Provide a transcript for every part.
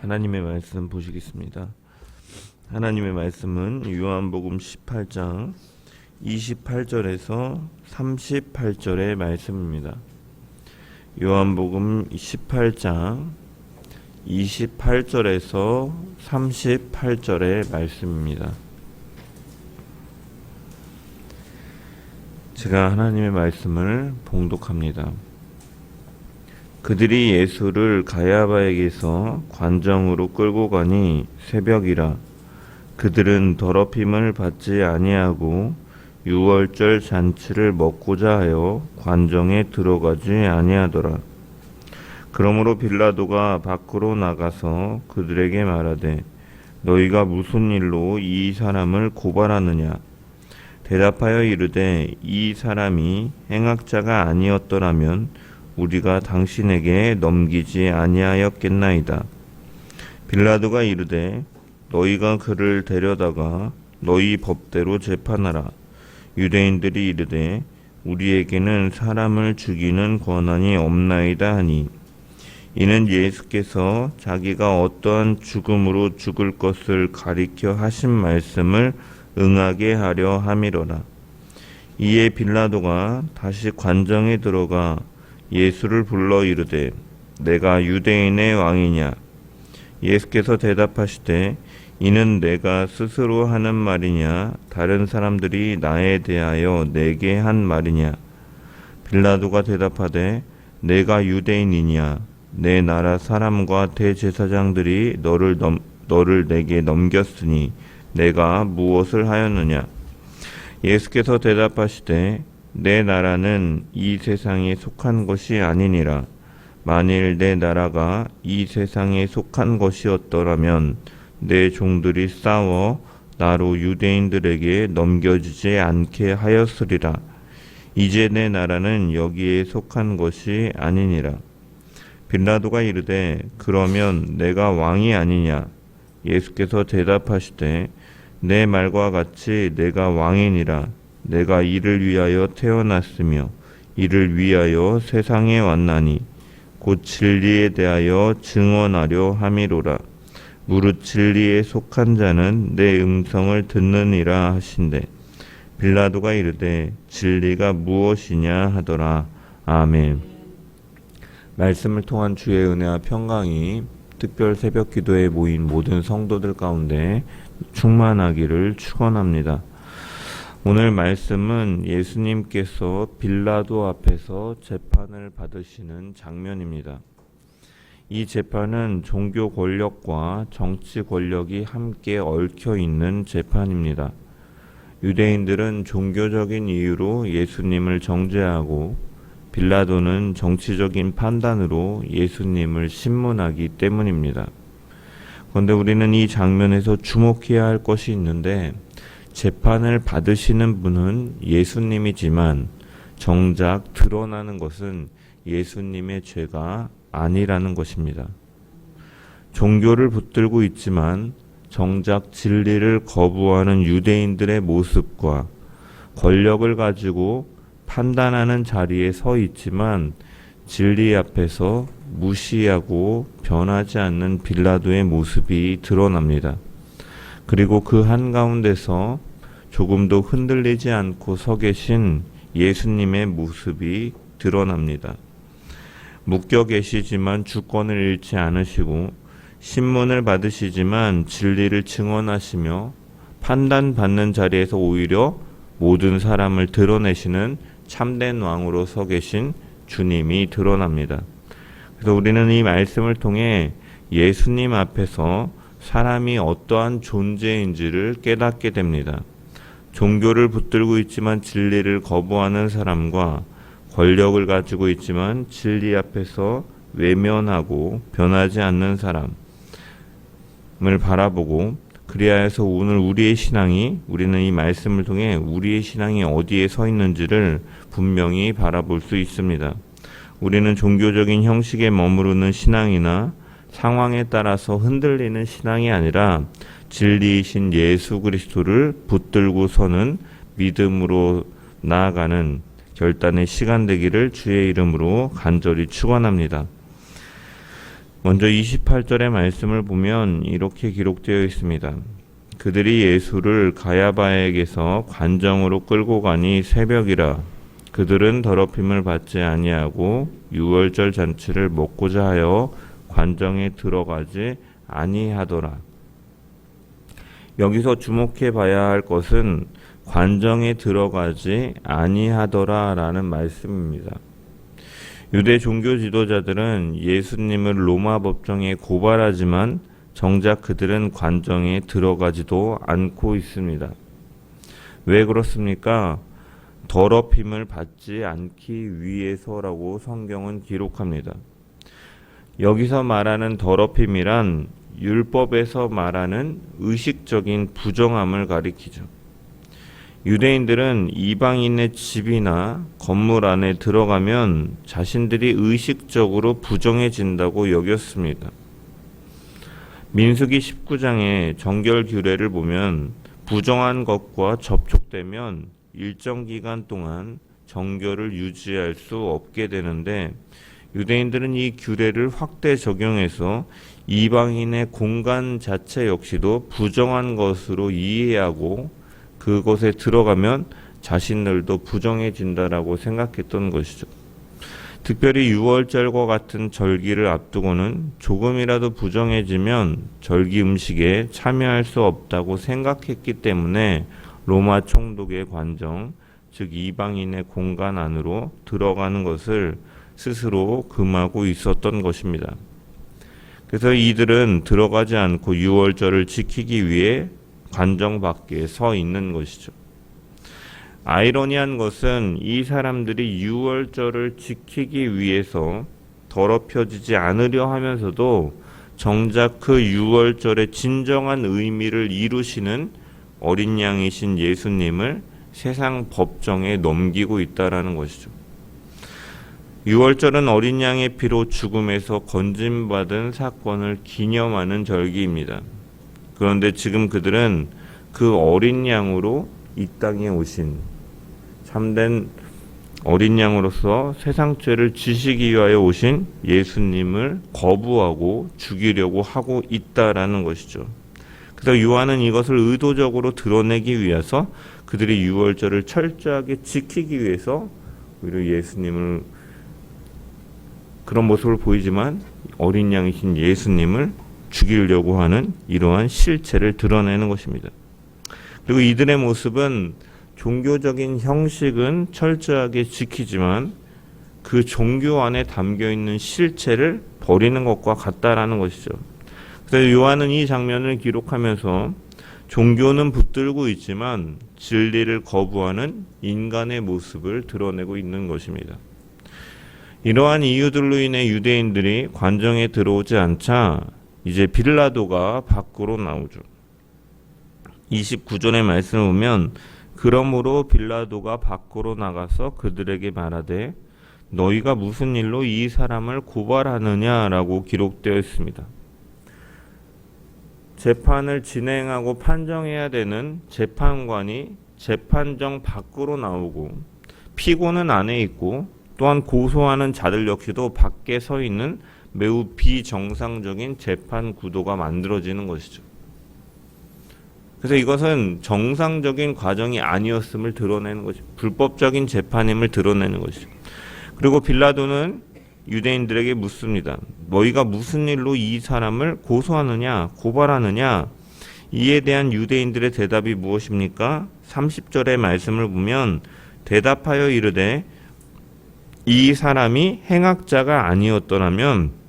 하나님의 말씀 보시겠습니다. 하나님의 말씀은 요한복음 18장 28절에서 38절의 말씀입니다. 요한복음 18장 28절에서 38절의 말씀입니다. 제가 하나님의 말씀을 봉독합니다. 그들이 예수를 가야바에게서 관정으로 끌고 가니 새벽이라. 그들은 더럽힘을 받지 아니하고 유월절 잔치를 먹고자 하여 관정에 들어가지 아니하더라. 그러므로 빌라도가 밖으로 나가서 그들에게 말하되 너희가 무슨 일로 이 사람을 고발하느냐. 대답하여 이르되 이 사람이 행악자가 아니었더라면 우리가 당신에게 넘기지 아니하였겠나이다. 빌라도가 이르되 너희가 그를 데려다가 너희 법대로 재판하라. 유대인들이 이르되 우리에게는 사람을 죽이는 권한이 없나이다 하니 이는 예수께서 자기가 어떠한 죽음으로 죽을 것을 가리켜 하신 말씀을 응하게 하려 함이로라. 이에 빌라도가 다시 관정에 들어가 예수를 불러 이르되 내가 유대인의 왕이냐. 예수께서 대답하시되 이는 내가 스스로 하는 말이냐 다른 사람들이 나에 대하여 내게 한 말이냐. 빌라도가 대답하되 내가 유대인이냐. 내 나라 사람과 대제사장들이 너를 내게 넘겼으니 내가 무엇을 하였느냐. 예수께서 대답하시되 내 나라는 이 세상에 속한 것이 아니니라. 만일 내 나라가 이 세상에 속한 것이었더라면 내 종들이 싸워 나로 유대인들에게 넘겨주지 않게 하였으리라. 이제 내 나라는 여기에 속한 것이 아니니라. 빌라도가 이르되 그러면 내가 왕이 아니냐. 예수께서 대답하시되 내 말과 같이 내가 왕이니라. 내가 이를 위하여 태어났으며 이를 위하여 세상에 왔나니 곧 진리에 대하여 증언하려 함이로라. 무릇 진리에 속한 자는 내 음성을 듣느니라 하신대. 빌라도가 이르되 진리가 무엇이냐 하더라. 아멘. 말씀을 통한 주의 은혜와 평강이 특별 새벽 기도에 모인 모든 성도들 가운데 충만하기를 축원합니다. 오늘 말씀은 예수님께서 빌라도 앞에서 재판을 받으시는 장면입니다. 이 재판은 종교 권력과 정치 권력이 함께 얽혀 있는 재판입니다. 유대인들은 종교적인 이유로 예수님을 정죄하고 빌라도는 정치적인 판단으로 예수님을 신문하기 때문입니다. 그런데 우리는 이 장면에서 주목해야 할 것이 있는데 재판을 받으시는 분은 예수님이지만 정작 드러나는 것은 예수님의 죄가 아니라는 것입니다. 종교를 붙들고 있지만 정작 진리를 거부하는 유대인들의 모습과 권력을 가지고 판단하는 자리에 서 있지만 진리 앞에서 무시하고 변하지 않는 빌라도의 모습이 드러납니다. 그리고 그 한가운데서 조금도 흔들리지 않고 서 계신 예수님의 모습이 드러납니다. 묶여 계시지만 주권을 잃지 않으시고 신문을 받으시지만 진리를 증언하시며 판단받는 자리에서 오히려 모든 사람을 드러내시는 참된 왕으로 서 계신 주님이 드러납니다. 그래서 우리는 이 말씀을 통해 예수님 앞에서 사람이 어떠한 존재인지를 깨닫게 됩니다. 종교를 붙들고 있지만 진리를 거부하는 사람과 권력을 가지고 있지만 진리 앞에서 외면하고 변하지 않는 사람을 바라보고 그리하여서 오늘 우리는 이 말씀을 통해 우리의 신앙이 어디에 서 있는지를 분명히 바라볼 수 있습니다. 우리는 종교적인 형식에 머무르는 신앙이나 상황에 따라서 흔들리는 신앙이 아니라 진리이신 예수 그리스도를 붙들고 서는 믿음으로 나아가는 결단의 시간 되기를 주의 이름으로 간절히 축원합니다. 먼저 28절의 말씀을 보면 이렇게 기록되어 있습니다. 그들이 예수를 가야바에게서 관정으로 끌고 가니 새벽이라. 그들은 더럽힘을 받지 아니하고 유월절 잔치를 먹고자 하여 관정에 들어가지 아니하더라. 여기서 주목해 봐야 할 것은 관정에 들어가지 아니하더라 라는 말씀입니다. 유대 종교 지도자들은 예수님을 로마 법정에 고발하지만 정작 그들은 관정에 들어가지도 않고 있습니다. 왜 그렇습니까? 더럽힘을 받지 않기 위해서라고 성경은 기록합니다. 여기서 말하는 더럽힘이란 율법에서 말하는 의식적인 부정함을 가리키죠. 유대인들은 이방인의 집이나 건물 안에 들어가면 자신들이 의식적으로 부정해진다고 여겼습니다. 민수기 19장의 정결 규례를 보면 부정한 것과 접촉되면 일정 기간 동안 정결을 유지할 수 없게 되는데 유대인들은 이 규례를 확대 적용해서 이방인의 공간 자체 역시도 부정한 것으로 이해하고 그곳에 들어가면 자신들도 부정해진다라고 생각했던 것이죠. 특별히 유월절과 같은 절기를 앞두고는 조금이라도 부정해지면 절기 음식에 참여할 수 없다고 생각했기 때문에 로마 총독의 관정, 즉 이방인의 공간 안으로 들어가는 것을 스스로 금하고 있었던 것입니다. 그래서 이들은 들어가지 않고 유월절을 지키기 위해 관정 밖에 서 있는 것이죠. 아이러니한 것은 이 사람들이 유월절을 지키기 위해서 더럽혀지지 않으려 하면서도 정작 그 유월절의 진정한 의미를 이루시는 어린 양이신 예수님을 세상 법정에 넘기고 있다라는 것이죠. 유월절은 어린 양의 피로 죽음에서 건짐받은 사건을 기념하는 절기입니다. 그런데 지금 그들은 그 어린 양으로 이 땅에 오신 참된 어린 양으로서 세상 죄를 지시기 위하여 오신 예수님을 거부하고 죽이려고 하고 있다라는 것이죠. 그래서 요한은 이것을 의도적으로 드러내기 위해서 그들이 유월절을 철저하게 지키기 위해서 오히려 예수님을 그런 모습을 보이지만 어린 양이신 예수님을 죽이려고 하는 이러한 실체를 드러내는 것입니다. 그리고 이들의 모습은 종교적인 형식은 철저하게 지키지만 그 종교 안에 담겨있는 실체를 버리는 것과 같다라는 것이죠. 그래서 요한은 이 장면을 기록하면서 종교는 붙들고 있지만 진리를 거부하는 인간의 모습을 드러내고 있는 것입니다. 이러한 이유들로 인해 유대인들이 관정에 들어오지 않자 이제 빌라도가 밖으로 나오죠. 29절의 말씀을 보면 그러므로 빌라도가 밖으로 나가서 그들에게 말하되 너희가 무슨 일로 이 사람을 고발하느냐라고 기록되어 있습니다. 재판을 진행하고 판정해야 되는 재판관이 재판정 밖으로 나오고 피고는 안에 있고 또한 고소하는 자들 역시도 밖에 서 있는 매우 비정상적인 재판 구도가 만들어지는 것이죠. 그래서 이것은 정상적인 과정이 아니었음을 드러내는 것이죠. 불법적인 재판임을 드러내는 것이죠. 그리고 빌라도는 유대인들에게 묻습니다. 너희가 무슨 일로 이 사람을 고소하느냐, 고발하느냐? 이에 대한 유대인들의 대답이 무엇입니까? 30절의 말씀을 보면 대답하여 이르되 이 사람이 행악자가 아니었더라면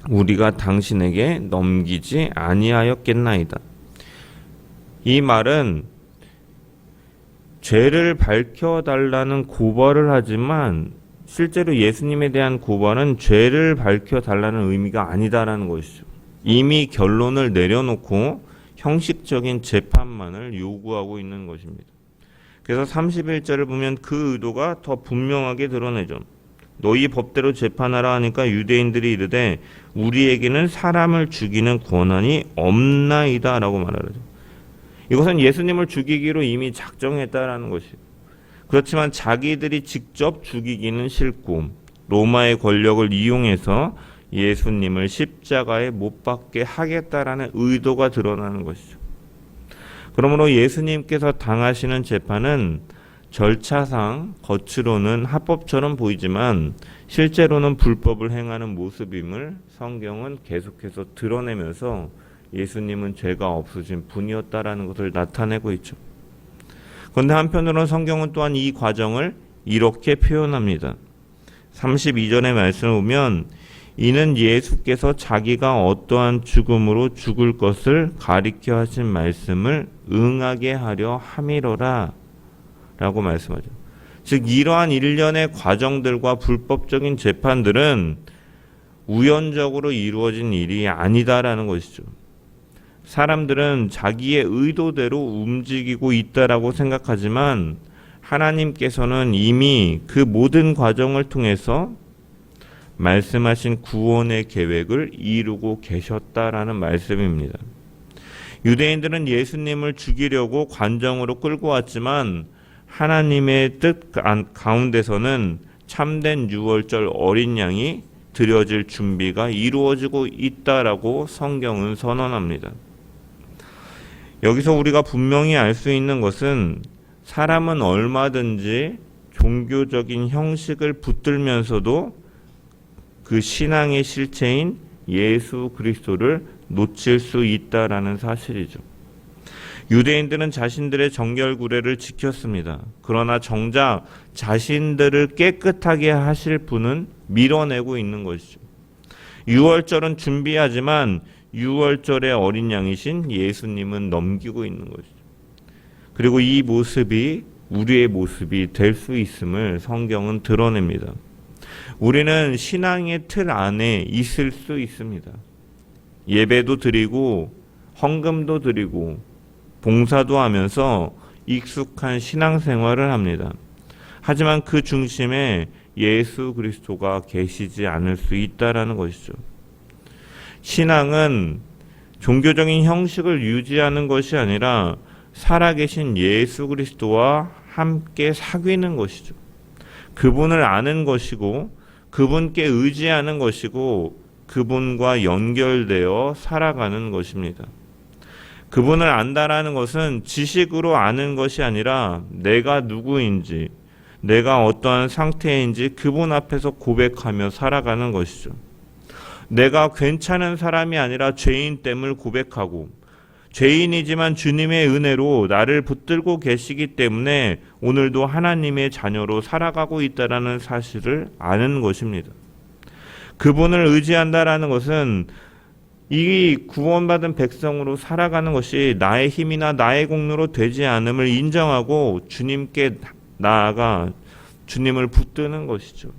우리가 당신에게 넘기지 아니하였겠나이다. 이 말은 죄를 밝혀달라는 고발을 하지만 실제로 예수님에 대한 고발은 죄를 밝혀달라는 의미가 아니다라는 것이죠. 이미 결론을 내려놓고 형식적인 재판만을 요구하고 있는 것입니다. 그래서 31절을 보면 그 의도가 더 분명하게 드러내죠. 너희 법대로 재판하라 하니까 유대인들이 이르되 우리에게는 사람을 죽이는 권한이 없나이다 라고 말하죠. 이것은 예수님을 죽이기로 이미 작정했다라는 것이에요. 그렇지만 자기들이 직접 죽이기는 싫고 로마의 권력을 이용해서 예수님을 십자가에 못 박게 하겠다라는 의도가 드러나는 것이죠. 그러므로 예수님께서 당하시는 재판은 절차상 겉으로는 합법처럼 보이지만 실제로는 불법을 행하는 모습임을 성경은 계속해서 드러내면서 예수님은 죄가 없으신 분이었다라는 것을 나타내고 있죠. 그런데 한편으로는 성경은 또한 이 과정을 이렇게 표현합니다. 32절의 말씀을 보면 이는 예수께서 자기가 어떠한 죽음으로 죽을 것을 가리켜 하신 말씀을 응하게 하려 함이로라 라고 말씀하죠. 즉 이러한 일련의 과정들과 불법적인 재판들은 우연적으로 이루어진 일이 아니다라는 것이죠. 사람들은 자기의 의도대로 움직이고 있다라고 생각하지만 하나님께서는 이미 그 모든 과정을 통해서 말씀하신 구원의 계획을 이루고 계셨다라는 말씀입니다. 유대인들은 예수님을 죽이려고 관정으로 끌고 왔지만 하나님의 뜻 가운데서는 참된 유월절 어린 양이 드려질 준비가 이루어지고 있다라고 성경은 선언합니다. 여기서 우리가 분명히 알 수 있는 것은 사람은 얼마든지 종교적인 형식을 붙들면서도 그 신앙의 실체인 예수 그리스도를 놓칠 수 있다라는 사실이죠. 유대인들은 자신들의 정결구례를 지켰습니다. 그러나 정작 자신들을 깨끗하게 하실 분은 밀어내고 있는 것이죠. 유월절은 준비하지만 유월절의 어린 양이신 예수님은 넘기고 있는 것이죠. 그리고 이 모습이 우리의 모습이 될 수 있음을 성경은 드러냅니다. 우리는 신앙의 틀 안에 있을 수 있습니다. 예배도 드리고 헌금도 드리고 봉사도 하면서 익숙한 신앙생활을 합니다. 하지만 그 중심에 예수 그리스도가 계시지 않을 수 있다라는 것이죠. 신앙은 종교적인 형식을 유지하는 것이 아니라 살아계신 예수 그리스도와 함께 사귀는 것이죠. 그분을 아는 것이고 그분께 의지하는 것이고 그분과 연결되어 살아가는 것입니다. 그분을 안다라는 것은 지식으로 아는 것이 아니라 내가 누구인지, 내가 어떠한 상태인지 그분 앞에서 고백하며 살아가는 것이죠. 내가 괜찮은 사람이 아니라 죄인됨을 고백하고 죄인이지만 주님의 은혜로 나를 붙들고 계시기 때문에 오늘도 하나님의 자녀로 살아가고 있다는 사실을 아는 것입니다. 그분을 의지한다라는 것은 이 구원받은 백성으로 살아가는 것이 나의 힘이나 나의 공로로 되지 않음을 인정하고 주님께 나아가 주님을 붙드는 것이죠.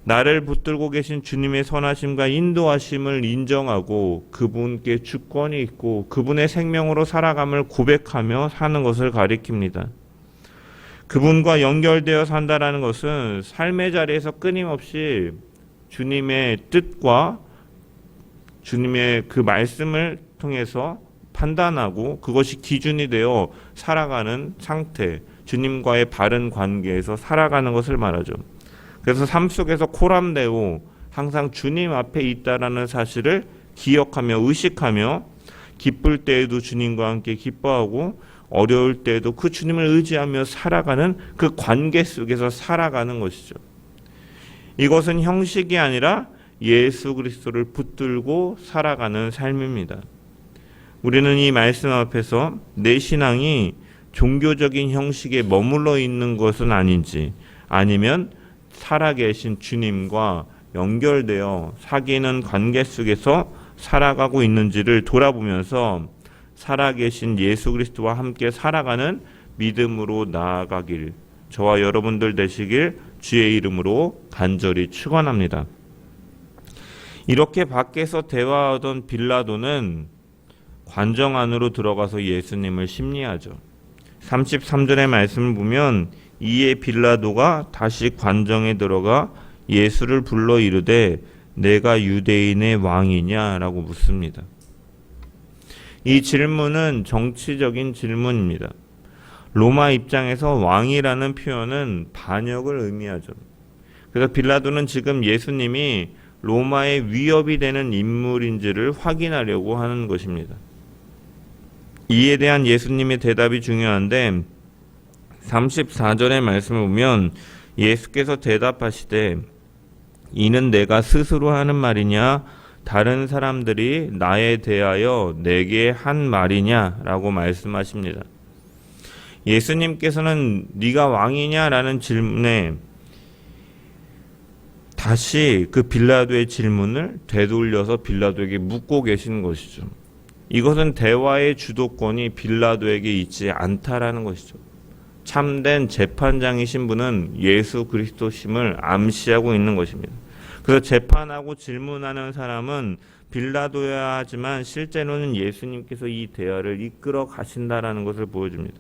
나를 붙들고 계신 주님의 선하심과 인도하심을 인정하고 그분께 주권이 있고 그분의 생명으로 살아감을 고백하며 사는 것을 가리킵니다. 그분과 연결되어 산다라는 것은 삶의 자리에서 끊임없이 주님의 뜻과 주님의 그 말씀을 통해서 판단하고 그것이 기준이 되어 살아가는 상태, 주님과의 바른 관계에서 살아가는 것을 말하죠. 그래서 삶 속에서 코람되고 항상 주님 앞에 있다라는 사실을 기억하며 의식하며 기쁠 때에도 주님과 함께 기뻐하고 어려울 때에도 그 주님을 의지하며 살아가는 그 관계 속에서 살아가는 것이죠. 이것은 형식이 아니라 예수 그리스도를 붙들고 살아가는 삶입니다. 우리는 이 말씀 앞에서 내 신앙이 종교적인 형식에 머물러 있는 것은 아닌지 아니면 살아계신 주님과 연결되어 사귀는 관계 속에서 살아가고 있는지를 돌아보면서 살아계신 예수 그리스도와 함께 살아가는 믿음으로 나아가길 저와 여러분들 되시길 주의 이름으로 간절히 축원합니다. 이렇게 밖에서 대화하던 빌라도는 관정 안으로 들어가서 예수님을 심리하죠. 33절의 말씀을 보면 이에 빌라도가 다시 관정에 들어가 예수를 불러 이르되 내가 유대인의 왕이냐라고 묻습니다. 이 질문은 정치적인 질문입니다. 로마 입장에서 왕이라는 표현은 반역을 의미하죠. 그래서 빌라도는 지금 예수님이 로마의 위협이 되는 인물인지를 확인하려고 하는 것입니다. 이에 대한 예수님의 대답이 중요한데 34절의 말씀을 보면 예수께서 대답하시되 이는 내가 스스로 하는 말이냐 다른 사람들이 나에 대하여 내게 한 말이냐라고 말씀하십니다. 예수님께서는 네가 왕이냐라는 질문에 다시 그 빌라도의 질문을 되돌려서 빌라도에게 묻고 계신 것이죠. 이것은 대화의 주도권이 빌라도에게 있지 않다라는 것이죠. 참된 재판장이신 분은 예수 그리스도심을 암시하고 있는 것입니다. 그래서 재판하고 질문하는 사람은 빌라도여야 하지만 실제로는 예수님께서 이 대화를 이끌어 가신다라는 것을 보여줍니다.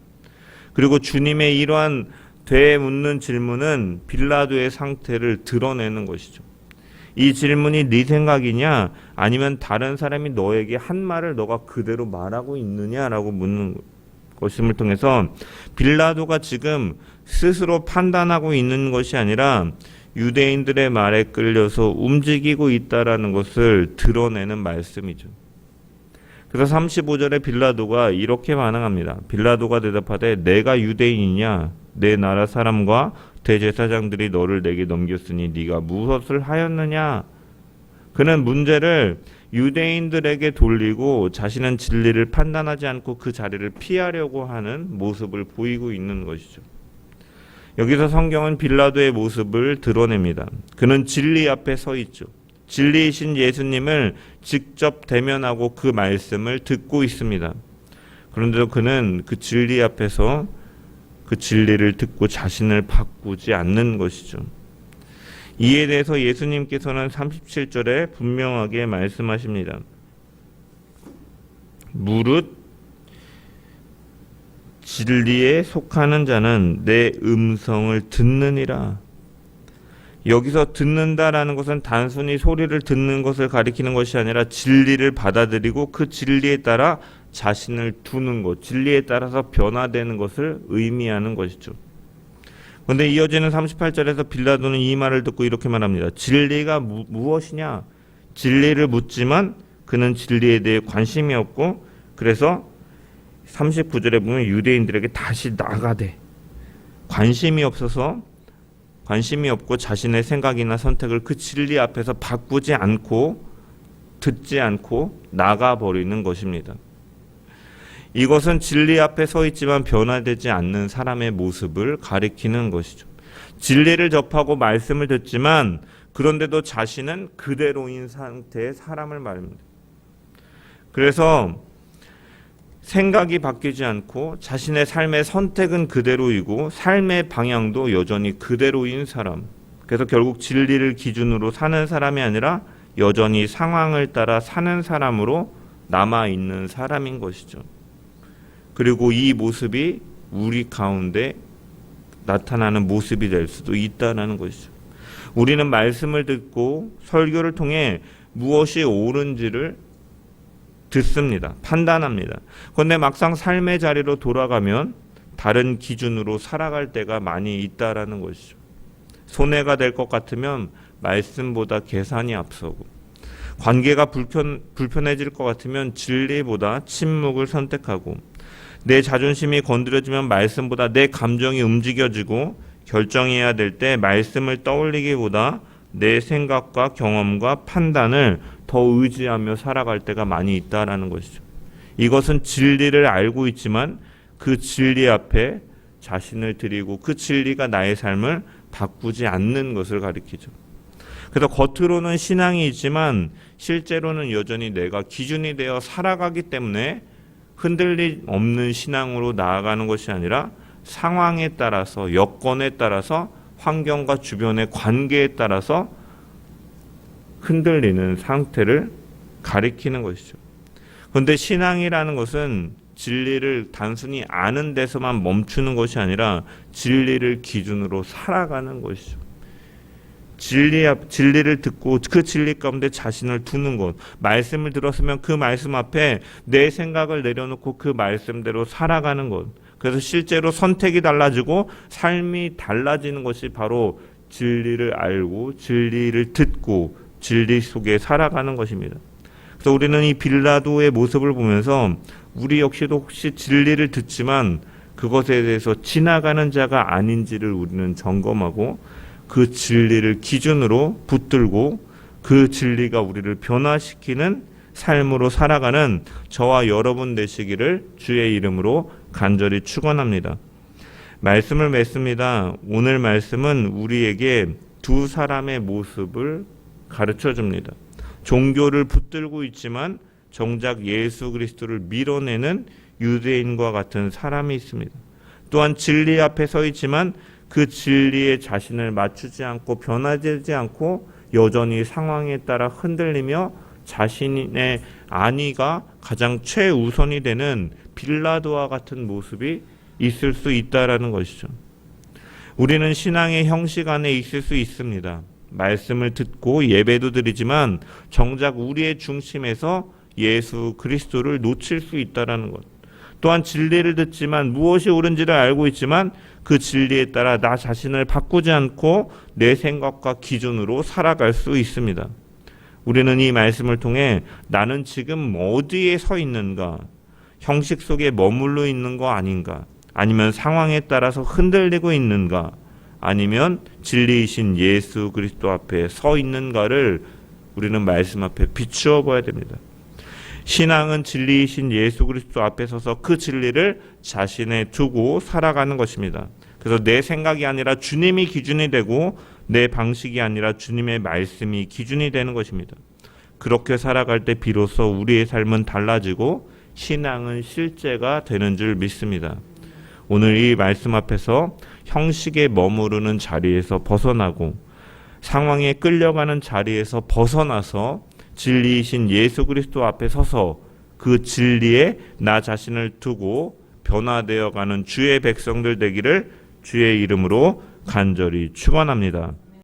그리고 주님의 이러한 되묻는 질문은 빌라도의 상태를 드러내는 것이죠. 이 질문이 네 생각이냐 아니면 다른 사람이 너에게 한 말을 너가 그대로 말하고 있느냐라고 묻는 것임을 통해서 빌라도가 지금 스스로 판단하고 있는 것이 아니라 유대인들의 말에 끌려서 움직이고 있다라는 것을 드러내는 말씀이죠. 그래서 35절에 빌라도가 이렇게 반응합니다. 빌라도가 대답하되 내가 유대인이냐 내 나라 사람과 대제사장들이 너를 내게 넘겼으니 네가 무엇을 하였느냐. 그는 문제를 유대인들에게 돌리고 자신은 진리를 판단하지 않고 그 자리를 피하려고 하는 모습을 보이고 있는 것이죠. 여기서 성경은 빌라도의 모습을 드러냅니다. 그는 진리 앞에 서 있죠. 진리이신 예수님을 직접 대면하고 그 말씀을 듣고 있습니다. 그런데도 그는 그 진리 앞에서 그 진리를 듣고 자신을 바꾸지 않는 것이죠. 이에 대해서 예수님께서는 37절에 분명하게 말씀하십니다. 무릇 진리에 속하는 자는 내 음성을 듣느니라. 여기서 듣는다라는 것은 단순히 소리를 듣는 것을 가리키는 것이 아니라 진리를 받아들이고 그 진리에 따라 자신을 두는 것, 진리에 따라서 변화되는 것을 의미하는 것이죠. 그런데 이어지는 38절에서 빌라도는 이 말을 듣고 이렇게 말합니다. 진리가 무엇이냐? 진리를 묻지만 그는 진리에 대해 관심이 없고 그래서 39절에 보면 유대인들에게 다시 나가되 관심이 없고 자신의 생각이나 선택을 그 진리 앞에서 바꾸지 않고 듣지 않고 나가버리는 것입니다. 이것은 진리 앞에 서 있지만 변화되지 않는 사람의 모습을 가리키는 것이죠. 진리를 접하고 말씀을 듣지만 그런데도 자신은 그대로인 상태의 사람을 말합니다. 그래서 생각이 바뀌지 않고 자신의 삶의 선택은 그대로이고 삶의 방향도 여전히 그대로인 사람. 그래서 결국 진리를 기준으로 사는 사람이 아니라 여전히 상황을 따라 사는 사람으로 남아있는 사람인 것이죠. 그리고 이 모습이 우리 가운데 나타나는 모습이 될 수도 있다는 것이죠. 우리는 말씀을 듣고 설교를 통해 무엇이 옳은지를 듣습니다. 판단합니다. 그런데 막상 삶의 자리로 돌아가면 다른 기준으로 살아갈 때가 많이 있다라는 것이죠. 손해가 될 것 같으면 말씀보다 계산이 앞서고 관계가 불편해질 것 같으면 진리보다 침묵을 선택하고 내 자존심이 건드려지면 말씀보다 내 감정이 움직여지고 결정해야 될 때 말씀을 떠올리기보다 내 생각과 경험과 판단을 더 의지하며 살아갈 때가 많이 있다라는 것이죠. 이것은 진리를 알고 있지만 그 진리 앞에 자신을 드리고 그 진리가 나의 삶을 바꾸지 않는 것을 가리키죠. 그래서 겉으로는 신앙이 있지만 실제로는 여전히 내가 기준이 되어 살아가기 때문에 흔들림 없는 신앙으로 나아가는 것이 아니라 상황에 따라서 여건에 따라서 환경과 주변의 관계에 따라서 흔들리는 상태를 가리키는 것이죠. 그런데 신앙이라는 것은 진리를 단순히 아는 데서만 멈추는 것이 아니라 진리를 기준으로 살아가는 것이죠. 진리를 듣고 그 진리 가운데 자신을 두는 것. 말씀을 들었으면 그 말씀 앞에 내 생각을 내려놓고 그 말씀대로 살아가는 것. 그래서 실제로 선택이 달라지고 삶이 달라지는 것이 바로 진리를 알고 진리를 듣고 진리 속에 살아가는 것입니다. 그래서 우리는 이 빌라도의 모습을 보면서 우리 역시도 혹시 진리를 듣지만 그것에 대해서 지나가는 자가 아닌지를 우리는 점검하고 그 진리를 기준으로 붙들고 그 진리가 우리를 변화시키는 삶으로 살아가는 저와 여러분 되시기를 주의 이름으로 간절히 축원합니다. 말씀을 맺습니다. 오늘 말씀은 우리에게 두 사람의 모습을 가르쳐 줍니다. 종교를 붙들고 있지만 정작 예수 그리스도를 밀어내는 유대인과 같은 사람이 있습니다. 또한 진리 앞에 서 있지만 그 진리에 자신을 맞추지 않고 변화되지 않고 여전히 상황에 따라 흔들리며 자신의 안위가 가장 최우선이 되는 빌라도와 같은 모습이 있을 수 있다라는 것이죠. 우리는 신앙의 형식 안에 있을 수 있습니다. 말씀을 듣고 예배도 드리지만 정작 우리의 중심에서 예수 그리스도를 놓칠 수 있다라는 것. 또한 진리를 듣지만 무엇이 옳은지를 알고 있지만 그 진리에 따라 나 자신을 바꾸지 않고 내 생각과 기준으로 살아갈 수 있습니다. 우리는 이 말씀을 통해 나는 지금 어디에 서 있는가? 형식 속에 머물러 있는 거 아닌가? 아니면 상황에 따라서 흔들리고 있는가? 아니면 진리이신 예수 그리스도 앞에 서 있는가를 우리는 말씀 앞에 비추어 봐야 됩니다. 신앙은 진리이신 예수 그리스도 앞에 서서 그 진리를 자신에 두고 살아가는 것입니다. 그래서 내 생각이 아니라 주님이 기준이 되고 내 방식이 아니라 주님의 말씀이 기준이 되는 것입니다. 그렇게 살아갈 때 비로소 우리의 삶은 달라지고 신앙은 실제가 되는 줄 믿습니다. 오늘 이 말씀 앞에서 형식에 머무르는 자리에서 벗어나고 상황에 끌려가는 자리에서 벗어나서 진리이신 예수 그리스도 앞에 서서 그 진리에 나 자신을 두고 변화되어 가는 주의 백성들 되기를 주의 이름으로 간절히 축원합니다.